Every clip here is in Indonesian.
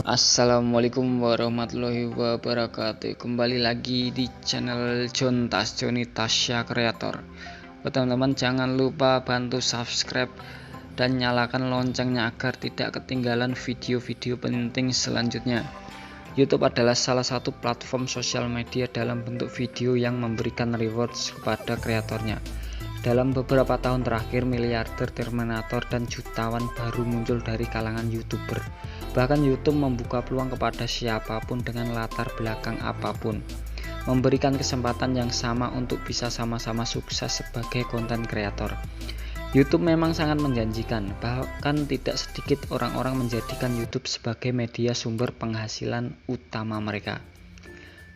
Assalamualaikum warahmatullahi wabarakatuh. Kembali lagi di channel Joni Tasya Kreator. Buat teman-teman, jangan lupa bantu subscribe dan nyalakan loncengnya agar tidak ketinggalan video-video penting selanjutnya. YouTube adalah salah satu platform sosial media dalam bentuk video yang memberikan rewards kepada kreatornya. Dalam beberapa tahun terakhir, miliarder, terminator, dan jutawan baru muncul dari kalangan YouTuber. Bahkan YouTube membuka peluang kepada siapapun dengan latar belakang apapun, memberikan kesempatan yang sama untuk bisa sama-sama sukses sebagai konten kreator. YouTube memang sangat menjanjikan, bahkan tidak sedikit orang-orang menjadikan YouTube sebagai media sumber penghasilan utama mereka.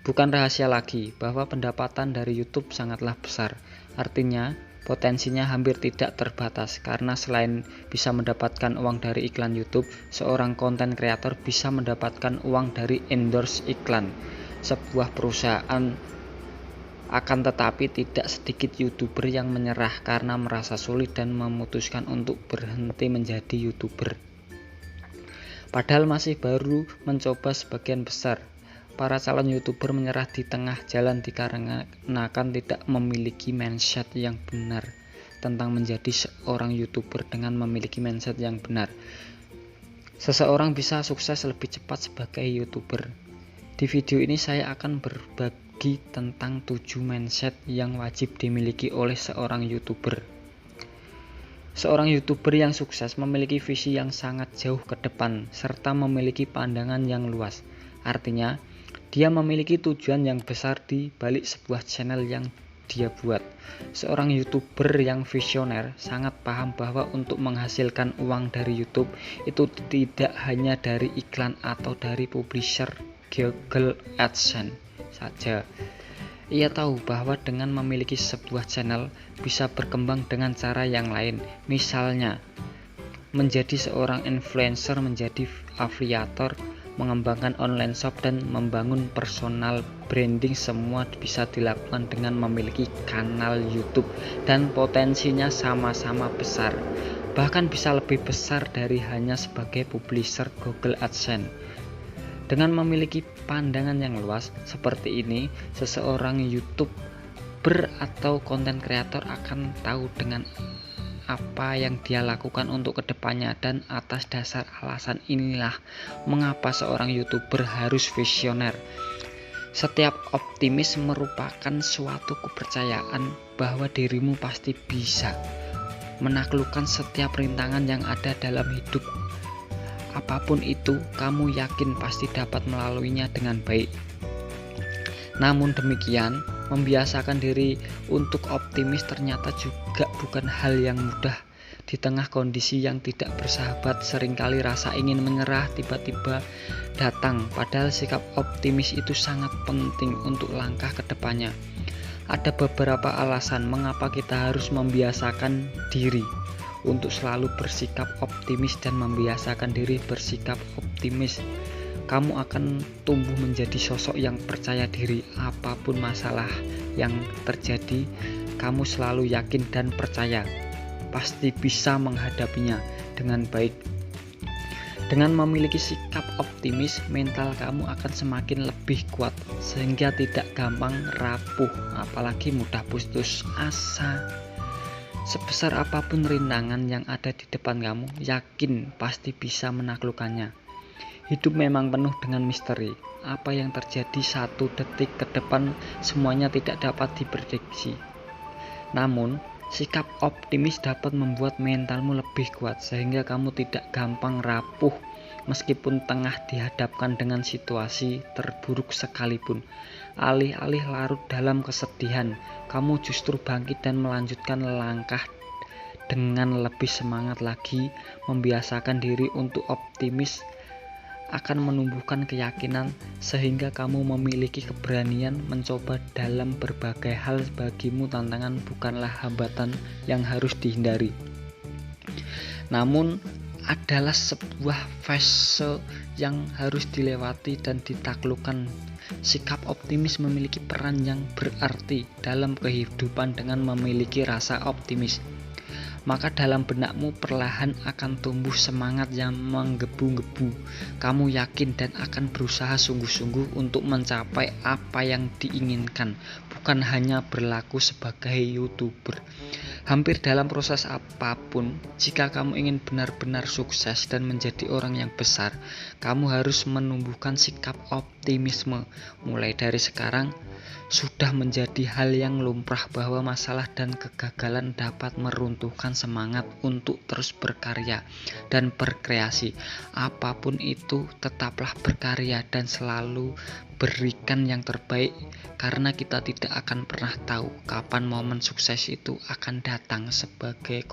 Bukan rahasia lagi bahwa pendapatan dari YouTube sangatlah besar. Artinya, potensinya hampir tidak terbatas, karena selain bisa mendapatkan uang dari iklan YouTube, seorang konten kreator bisa mendapatkan uang dari endorse iklan sebuah perusahaan. Akan tetapi tidak sedikit YouTuber yang menyerah karena merasa sulit dan memutuskan untuk berhenti menjadi YouTuber. Padahal masih baru mencoba. Sebagian besar para calon YouTuber menyerah di tengah jalan dikarenakan tidak memiliki mindset yang benar tentang menjadi seorang YouTuber. Dengan memiliki mindset yang benar, seseorang bisa sukses lebih cepat sebagai YouTuber. Di video ini saya akan berbagi tentang 7 mindset yang wajib dimiliki oleh seorang YouTuber. Seorang YouTuber yang sukses memiliki visi yang sangat jauh ke depan serta memiliki pandangan yang luas. Artinya, dia memiliki tujuan yang besar di balik sebuah channel yang dia buat. Seorang YouTuber yang visioner sangat paham bahwa untuk menghasilkan uang dari YouTube itu tidak hanya dari iklan atau dari publisher Google AdSense saja. Ia tahu bahwa dengan memiliki sebuah channel bisa berkembang dengan cara yang lain. Misalnya, menjadi seorang influencer, menjadi afiliator, mengembangkan online shop, dan membangun personal branding. Semua bisa dilakukan dengan memiliki kanal YouTube dan potensinya sama-sama besar, bahkan bisa lebih besar dari hanya sebagai publisher Google AdSense. Dengan memiliki pandangan yang luas seperti ini, seseorang YouTuber atau konten kreator akan tahu dengan apa yang dia lakukan untuk kedepannya, dan atas dasar alasan inilah mengapa seorang YouTuber harus visioner. Setiap optimis merupakan suatu kepercayaan bahwa dirimu pasti bisa menaklukkan setiap rintangan yang ada dalam hidup. Apapun itu, kamu yakin pasti dapat melaluinya dengan baik. Namun demikian, membiasakan diri untuk optimis ternyata juga bukan hal yang mudah. Di tengah kondisi yang tidak bersahabat, seringkali rasa ingin menyerah tiba-tiba datang, padahal sikap optimis itu sangat penting untuk langkah ke depannya. Ada beberapa alasan mengapa kita harus membiasakan diri untuk selalu bersikap optimis dan membiasakan diri bersikap optimis. Kamu akan tumbuh menjadi sosok yang percaya diri. Apapun masalah yang terjadi, kamu selalu yakin dan percaya pasti bisa menghadapinya dengan baik. Dengan memiliki sikap optimis, mental kamu akan semakin lebih kuat sehingga tidak gampang rapuh, apalagi mudah putus asa. Sebesar apapun rintangan yang ada di depan kamu, yakin pasti bisa menaklukkannya. Hidup memang penuh dengan misteri. Apa yang terjadi 1 detik ke depan semuanya tidak dapat diprediksi. Namun, sikap optimis dapat membuat mentalmu lebih kuat sehingga kamu tidak gampang rapuh meskipun tengah dihadapkan dengan situasi terburuk sekalipun. Alih-alih larut dalam kesedihan, kamu justru bangkit dan melanjutkan langkah dengan lebih semangat lagi. Membiasakan diri untuk optimis akan menumbuhkan keyakinan sehingga kamu memiliki keberanian mencoba dalam berbagai hal. Bagimu tantangan bukanlah hambatan yang harus dihindari, namun adalah sebuah fase yang harus dilewati dan ditaklukkan. Sikap optimis memiliki peran yang berarti dalam kehidupan. Dengan memiliki rasa optimis, maka dalam benakmu perlahan akan tumbuh semangat yang menggebu-gebu. Kamu yakin dan akan berusaha sungguh-sungguh untuk mencapai apa yang diinginkan, bukan hanya berlaku sebagai YouTuber. Hampir dalam proses apapun, jika kamu ingin benar-benar sukses dan menjadi orang yang besar, kamu harus menumbuhkan sikap optimisme. Mulai dari sekarang, sudah menjadi hal yang lumrah bahwa masalah dan kegagalan dapat meruntuhkan semangat untuk terus berkarya dan berkreasi. Apapun itu, tetaplah berkarya dan selalu berikan yang terbaik, karena kita tidak akan pernah tahu kapan momen sukses itu akan datang. Sebagai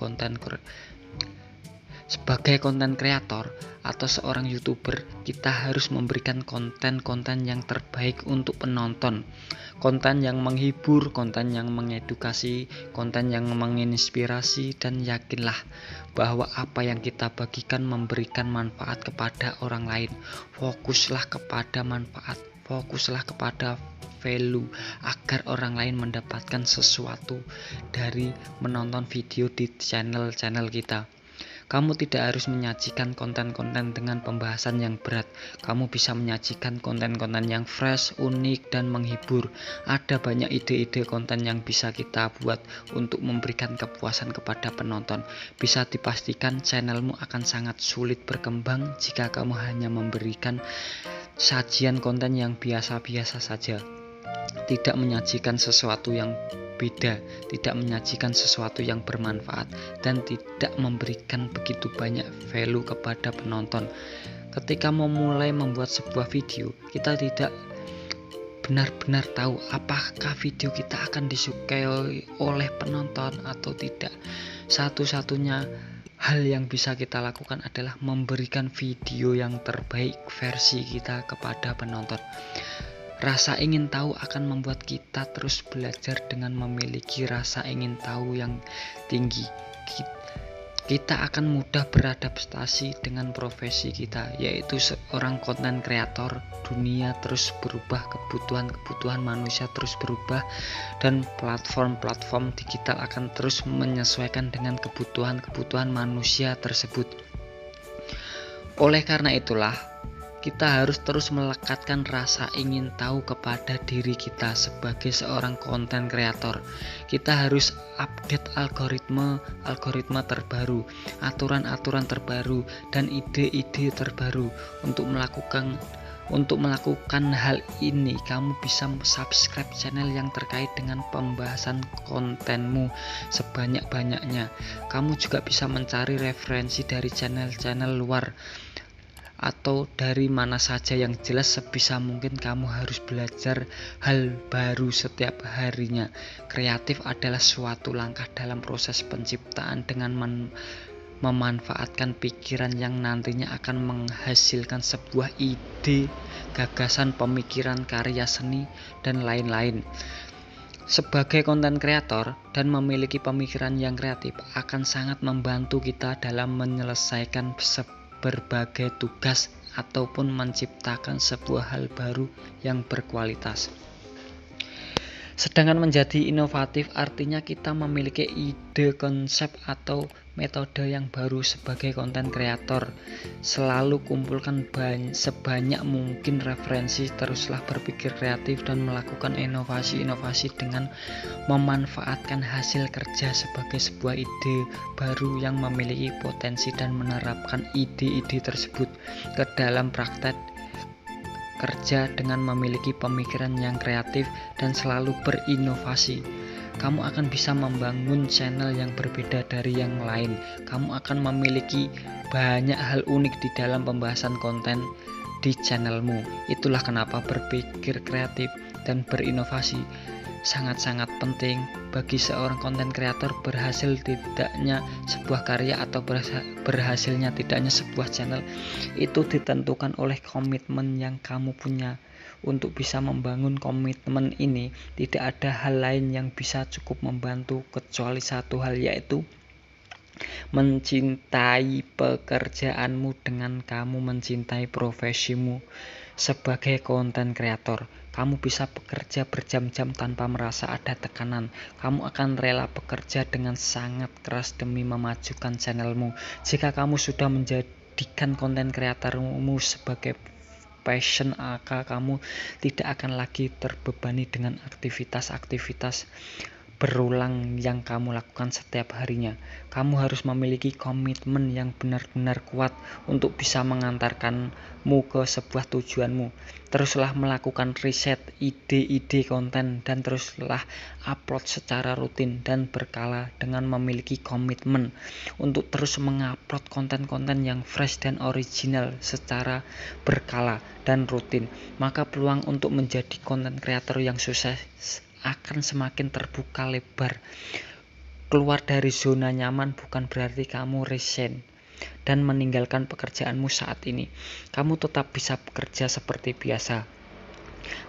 konten kreator atau seorang YouTuber, kita harus memberikan konten-konten yang terbaik untuk penonton. Konten yang menghibur, konten yang mengedukasi, konten yang menginspirasi, dan yakinlah bahwa apa yang kita bagikan memberikan manfaat kepada orang lain. Fokuslah kepada manfaat, fokuslah kepada value agar orang lain mendapatkan sesuatu dari menonton video di channel-channel kita. Kamu tidak harus menyajikan konten-konten dengan pembahasan yang berat. Kamu bisa menyajikan konten-konten yang fresh, unik, dan menghibur. Ada banyak ide-ide konten yang bisa kita buat untuk memberikan kepuasan kepada penonton. Bisa dipastikan channelmu akan sangat sulit berkembang jika kamu hanya memberikan sajian konten yang biasa-biasa saja. Tidak menyajikan sesuatu yang beda, tidak menyajikan sesuatu yang bermanfaat, dan tidak memberikan begitu banyak value kepada penonton. Ketika memulai membuat sebuah video, kita tidak benar-benar tahu apakah video kita akan disukai oleh penonton atau tidak. Satu-satunya hal yang bisa kita lakukan adalah memberikan video yang terbaik versi kita kepada penonton. Rasa ingin tahu akan membuat kita terus belajar. Dengan memiliki rasa ingin tahu yang tinggi, kita akan mudah beradaptasi dengan profesi kita, yaitu seorang konten kreator. Dunia terus berubah, kebutuhan manusia terus berubah, dan platform-platform digital akan terus menyesuaikan dengan kebutuhan manusia tersebut. Oleh karena itulah, kita harus terus melekatkan rasa ingin tahu kepada diri kita sebagai seorang konten kreator. Kita harus update algoritma terbaru, aturan-aturan terbaru, dan ide-ide terbaru. Untuk melakukan hal ini, kamu bisa subscribe channel yang terkait dengan pembahasan kontenmu sebanyak-banyaknya. Kamu juga bisa mencari referensi dari channel-channel luar atau dari mana saja. Yang jelas, sebisa mungkin kamu harus belajar hal baru setiap harinya. Kreatif adalah suatu langkah dalam proses penciptaan dengan memanfaatkan pikiran yang nantinya akan menghasilkan sebuah ide, gagasan, pemikiran, karya seni, dan lain-lain. Sebagai konten kreator dan memiliki pemikiran yang kreatif akan sangat membantu kita dalam menyelesaikan berbagai tugas ataupun menciptakan sebuah hal baru yang berkualitas. Sedangkan menjadi inovatif artinya kita memiliki ide, konsep, atau metode yang baru. Sebagai konten kreator, selalu kumpulkan sebanyak mungkin referensi, teruslah berpikir kreatif dan melakukan inovasi-inovasi dengan memanfaatkan hasil kerja sebagai sebuah ide baru yang memiliki potensi, dan menerapkan ide-ide tersebut ke dalam praktek kerja dengan memiliki pemikiran yang kreatif dan selalu berinovasi. Kamu akan bisa membangun channel yang berbeda dari yang lain. Kamu akan memiliki banyak hal unik di dalam pembahasan konten di channelmu. Itulah kenapa berpikir kreatif dan berinovasi sangat-sangat penting bagi seorang konten kreator. Berhasil tidaknya sebuah karya atau berhasilnya tidaknya sebuah channel itu ditentukan oleh komitmen yang kamu punya. Untuk bisa membangun komitmen ini, tidak ada hal lain yang bisa cukup membantu kecuali satu hal, yaitu mencintai pekerjaanmu dengan kamu mencintai profesimu. Sebagai konten kreator, kamu bisa bekerja berjam-jam tanpa merasa ada tekanan. Kamu akan rela bekerja dengan sangat keras demi memajukan channelmu. Jika kamu sudah menjadikan konten kreatormu sebagai passion, maka kamu tidak akan lagi terbebani dengan aktivitas-aktivitas berulang yang kamu lakukan setiap harinya. Kamu harus memiliki komitmen yang benar-benar kuat untuk bisa mengantarkanmu ke sebuah tujuanmu. Teruslah melakukan riset, ide-ide konten, dan teruslah upload secara rutin dan berkala dengan memiliki komitmen untuk terus mengupload konten-konten yang fresh dan original secara berkala dan rutin. Maka peluang untuk menjadi konten kreator yang sukses akan semakin terbuka lebar. Keluar dari zona nyaman bukan berarti kamu resign dan meninggalkan pekerjaanmu saat ini. Kamu tetap bisa bekerja seperti biasa.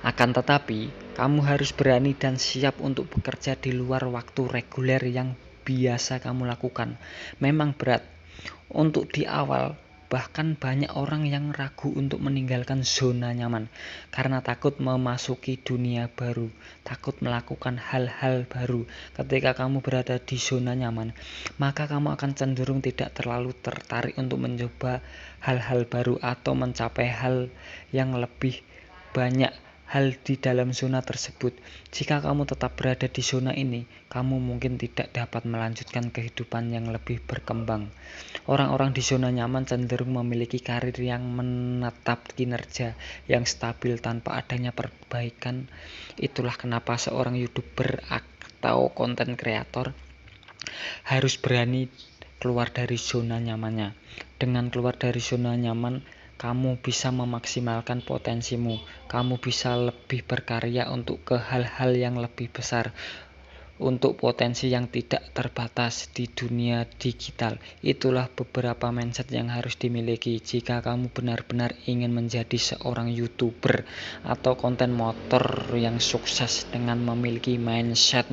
Akan tetapi, kamu harus berani dan siap untuk bekerja di luar waktu reguler yang biasa kamu lakukan. Memang berat untuk di awal. Bahkan banyak orang yang ragu untuk meninggalkan zona nyaman karena takut memasuki dunia baru, takut melakukan hal-hal baru. Ketika kamu berada di zona nyaman, maka kamu akan cenderung tidak terlalu tertarik untuk mencoba hal-hal baru atau mencapai hal yang lebih banyak hal di dalam zona tersebut. Jika kamu tetap berada di zona ini, kamu mungkin tidak dapat melanjutkan kehidupan yang lebih berkembang. Orang-orang di zona nyaman cenderung memiliki karir yang menetap, kinerja yang stabil tanpa adanya perbaikan. Itulah kenapa seorang YouTuber atau konten kreator harus berani keluar dari zona nyamannya. Dengan keluar dari zona nyaman, kamu bisa memaksimalkan potensimu. Kamu bisa lebih berkarya untuk ke hal-hal yang lebih besar, untuk potensi yang tidak terbatas di dunia digital. Itulah beberapa mindset yang harus dimiliki jika kamu benar-benar ingin menjadi seorang YouTuber atau konten motor yang sukses. Dengan memiliki mindset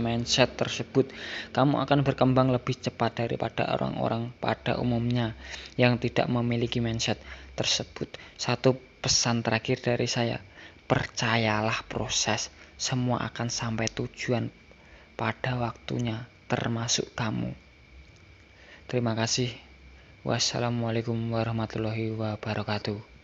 tersebut, kamu akan berkembang lebih cepat daripada orang-orang pada umumnya yang tidak memiliki mindset tersebut. Satu pesan terakhir dari saya, percayalah proses, semua akan sampai tujuan pada waktunya, termasuk kamu. Terima kasih. Wassalamualaikum warahmatullahi wabarakatuh.